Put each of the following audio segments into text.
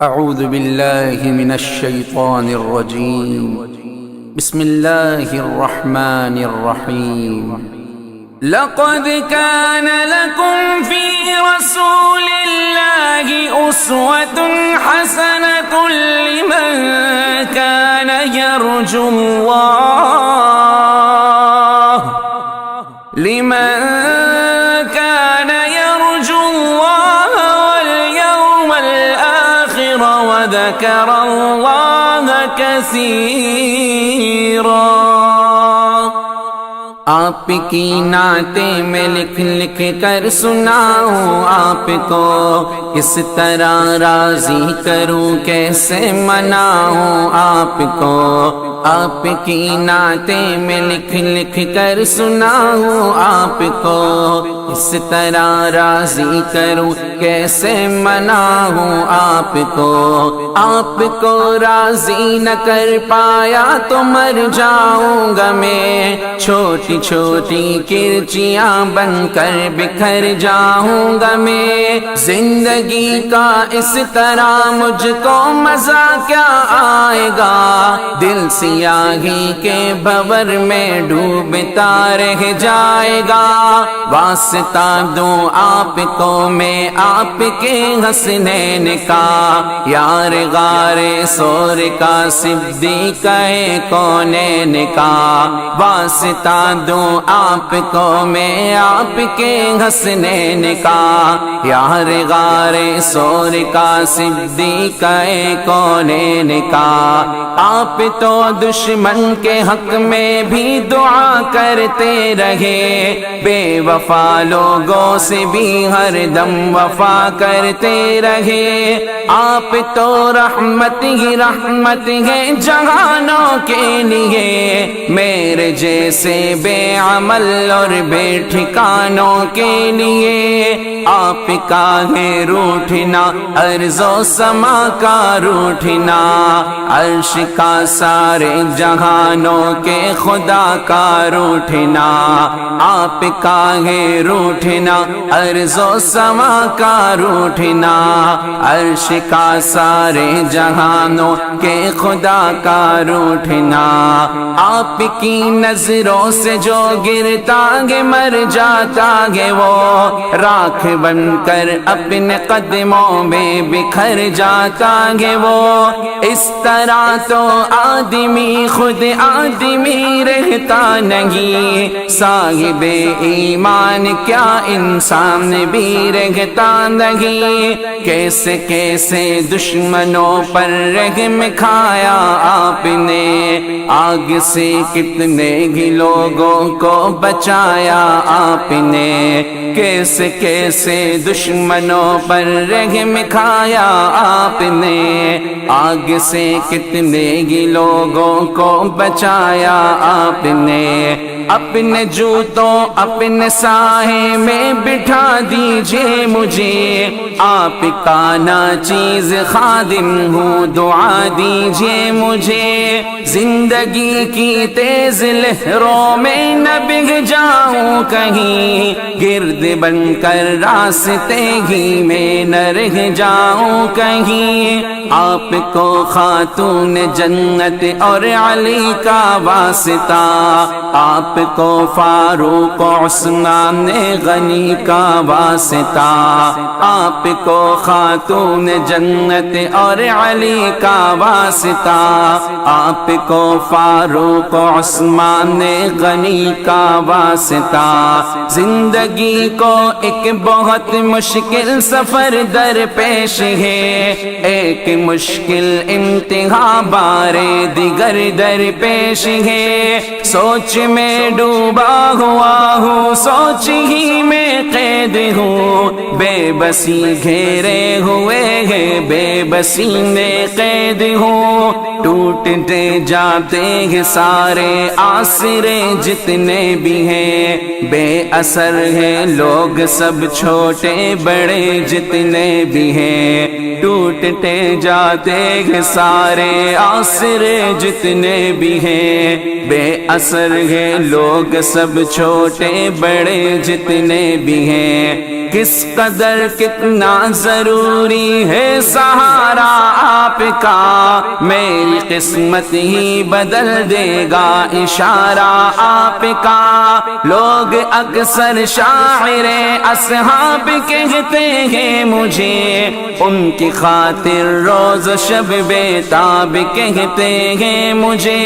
أعوذ بالله من الشيطان الرجيم. بسم الله الرحمن الرحيم. لقد كان لكم في رسول الله أسوة حسنة لمن كان يرجو الله واليوم الآخر وذكر الله كثيرا. آپ کی نعتیں میں لکھ لکھ کر سناؤں آپ کو، کس طرح راضی کروں کیسے مناؤں آپ کو. آپ کی نعتیں میں لکھ لکھ کر سناؤں آپ کو، کس طرح راضی کروں کیسے مناؤں آپ کو. آپ کو راضی نہ کر پایا تو مر جاؤں گا میں، چھوٹی چھوٹی کرچیاں بن کر بکھر جاؤں گا میں. زندگی کا اس طرح مجھ کو مزہ کیا آئے گا، دل سیاہی کے بھور میں ڈوبتا رہ جائے گا. واسطہ دوں آپ کو میں آپ کے حسنین کا، یار غار سور کا صدیق کونین کا. واسطہ دوں آپ کو میں آپ کے حسنین کا، یار غار سور کا صدیق کونین کا. آپ تو دشمن کے حق میں بھی دعا کرتے رہے، بے وفا لوگوں سے بھی ہر دم وفا کرتے رہے. آپ تو رحمت ہی رحمت ہے جہانوں کے لیے، میرے جیسے بے عمل اور بے ٹھکانوں کے لیے. آپ کا ہے روٹھنا ارض و سما کا روٹھنا، عرش کا سارے جہانوں کے خدا کا روٹھنا. آپ کا ہے روٹھنا ارض و سما کا روٹھنا، عرش کا سارے جہانوں کے خدا کا روٹھنا. آپ کی نظروں سے جو گرتا گے مر جاتا گے، وہ راکھ بن کر اپنے قدموں میں بکھر جاتا گے. وہ اس طرح تو آدمی خود آدمی رہتا نہیں، صاحب ایمان کیا انسان بھی رہتا نہیں. کیسے کیسے دشمنوں پر رحم کھایا آپ نے، آگ سے کتنے ہی لوگوں کو بچایا آپ نے. کیسے کیسے دشمنوں پر رحم کھایا آپ نے، آگ سے کتنے ہی لوگوں کو بچایا آپ نے. اپنے جوتوں اپنے سائے میں بٹھا دیجئے مجھے، آپ کا ناچیز خادم ہوں دعا دیجئے مجھے. زندگی کی تیز لہروں میں نہ بہہ جاؤں کہیں، گرد بن کر راستے ہی میں نہ رہ جاؤں کہیں. آپ کو خاتون جنت اور علی کا واسطہ، آپ کو فاروق عثمان غنی کا واسطہ. آپ کو خاتون جنت اور علی کا واسطہ، آپ کو فاروق عثمان غنی کا واسطہ. زندگی کو ایک بہت مشکل سفر درپیش ہے، ایک مشکل انتہا بارے دیگر درپیش ہے. سوچ میں ڈوبا ہوا ہوں، سوچ ہی میں قید ہوں، بے بسی گھیرے ہوئے ہے بے بسی میں قید ہوں. ٹوٹتے جاتے ہیں سارے آسرے جتنے بھی ہیں، بے اثر ہیں لوگ سب چھوٹے بڑے جتنے بھی ہیں. ٹوٹتے جاتے ہیں سارے آسرے جتنے بھی ہیں، بے اثر ہیں لوگ لوگ سب چھوٹے بڑے جتنے بھی ہیں، کس قدر کتنا ضروری ہے سہارا آپ کا، میری قسمت ہی بدل دے گا اشارہ آپ کا۔ لوگ اکثر شاعر اصحاب کہتے ہیں مجھے، ان کی خاطر روز شب بیتاب کہتے ہیں مجھے،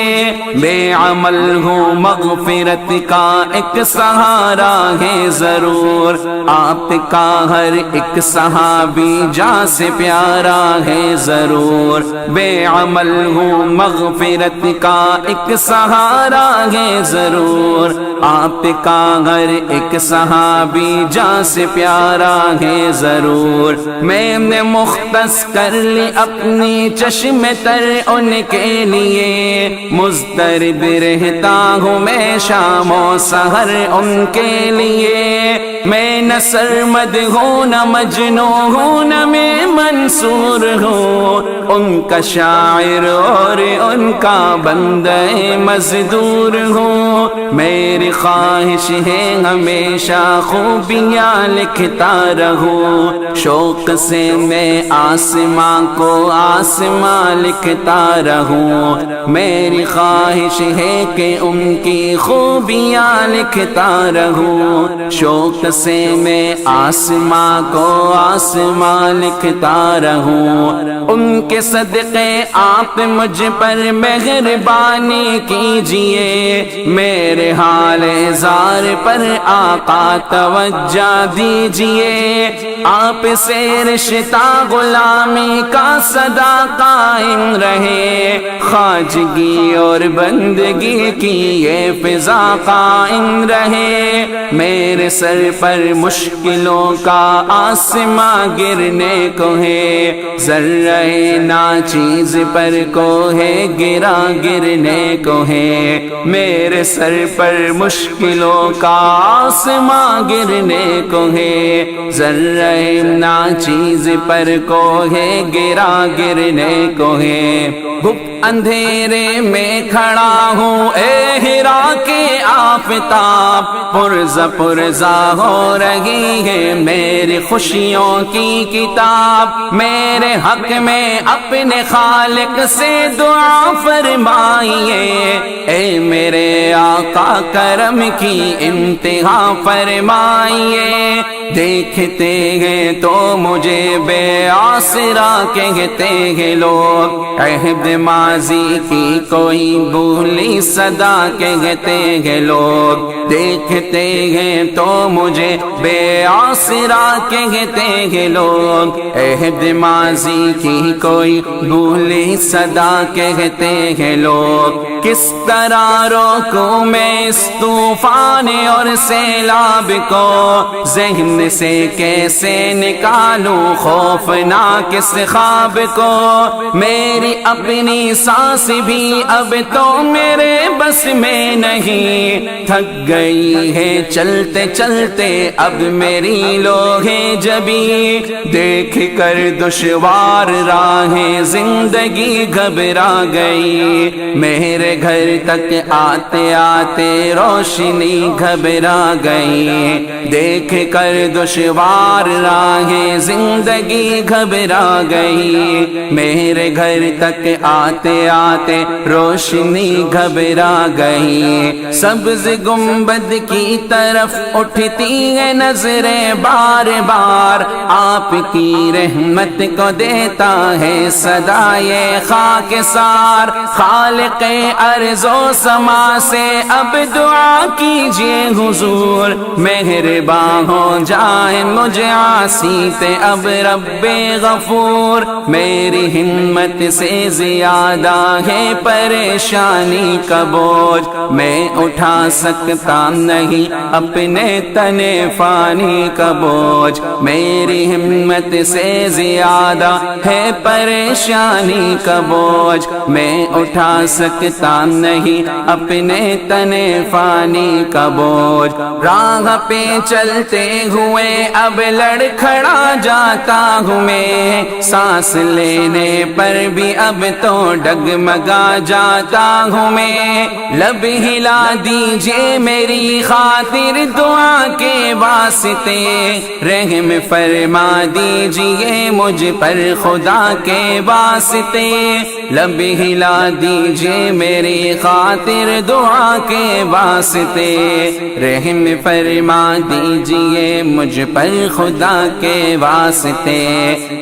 بے عمل ہوں مغفرت کا ایک سہارا ہے ضرور، آپ کا ہر ایک صحابی جاں سے پیارا ہے ضرور، بے عمل ہوں مغفرت کا ایک سہارا ہے ضرور، آپ کا ہر ایک صحابی جاں سے پیارا ہے ضرور۔ میں نے مختص کر لی اپنی چشم تر ان کے لیے، مضطرب رہتا ہوں میں شام و سحر ان کے لیے، میں نہ سرمد ہوں نہ مجنوں ہوں نہ میں منصور ہوں، ان کا شاعر اور ان کا بندہ مزدور ہوں، میری خواہش ہے ہمیشہ خوبیاں لکھتا رہوں، شوق سے میں آسماں کو آسماں لکھتا رہوں، میری خواہش ہے کہ ان کی خوبیاں لکھتا رہوں، شوق سے میں آسماں کو آسماں لکھتا رہوں، ان کے صدقے آپ مجھ پر مہربانی کیجئے، میرے حال زار پر آقا توجہ دیجئے، آپ سے رشتہ غلامی کا صدا قائم رہے، خواجگی اور بندگی کی یہ فضا قائم رہے، میرے سر پر مشکلوں کا آسماں گرنے کو ہے، ذرہ ناچیز پر کو ہے گرا گرنے کو ہے، میرے سر پر مشکلوں کا آسماں گرنے کو ہے، ذرہ ناچیز پر کو ہے گرا گرنے کو ہے، اندھیرے میں کھڑا ہوں اے ہرا کے آفتاب، پرزہ پرزہ ہو رہی ہے میری خوشیوں کی کتاب، میرے حق میں اپنے خالق سے دعا فرمائیے، اے میرے آقا کرم کی انتہا فرمائیے، دیکھتے ہیں تو مجھے بے آسرا کہتے ہیں لوگ، عہد ماضی کی کوئی بھولی صدا کہتے ہیں لوگ، دیکھتے ہیں تو مجھے بے آسرا کہتے ہیں لوگ، عہد ماضی کی کوئی بھولی صدا کہتے ہیں لوگ، کس طرح روکوں میں اس طوفان اور سیلاب کو، ذہن سے کیسے نکالوں خوفناک اس خواب کو، میری اپنی سانس بھی اب تو میرے بس میں نہیں، تھک گئی ہے چلتے چلتے اب میری لوہے جبی، دیکھ کر دشوار راہیں زندگی گھبرا گئی، میرے گھر تک آتے آتے روشنی گھبرا گئی، دیکھ کر دشوار راہیں زندگی گھبرا گئی، میرے گھر تک آتے آتے روشنی گھبرا گئی، سبز گنبد کی طرف اٹھتی ہے نظریں بار بار، آپ کی رحمت کو دیتا ہے صدا یہ خاکسار، خالق ارض و سما سے اب دعا کیجئے حضور، مہربان ہو جائے مجھے عاصی پہ اب رب غفور، میری ہمت سے زیادہ ہے پریشانی کا بوجھ، میں اٹھا سکتا نہیں اپنے تن فانی کا بوجھ، میری ہمت ہمت سے زیادہ ہے پریشانی کا بوجھ، میں اٹھا سکتا نہیں اپنے تنے فانی کا بوجھ، راہ پہ چلتے ہوئے اب لڑکھڑا جاتا ہوں میں، سانس لینے پر بھی اب تو ڈگمگا جاتا ہوں میں، لب ہلا دیجئے میری خاطر دعا کے واسطے، رحم فرما دیجئے مجھ پر خدا کے واسطے، لب ہلا دیجئے میری خاطر دعا کے واسطے، رحم فرما دیجئے مجھ پر خدا کے واسطے،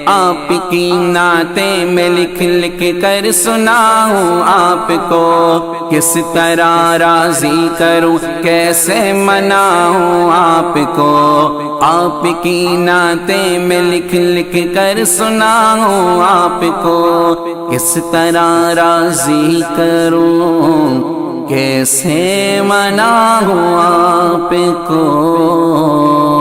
آپ کی نعتیں میں لکھ لکھ کر سناؤں آپ کو، کس طرح راضی کروں کیسے مناؤں آپ کو، آپ کی نعتیں میں لکھ لکھ کر سناؤں آپ کو، کس طرح راضی کروں کیسے مناؤں آپ کو۔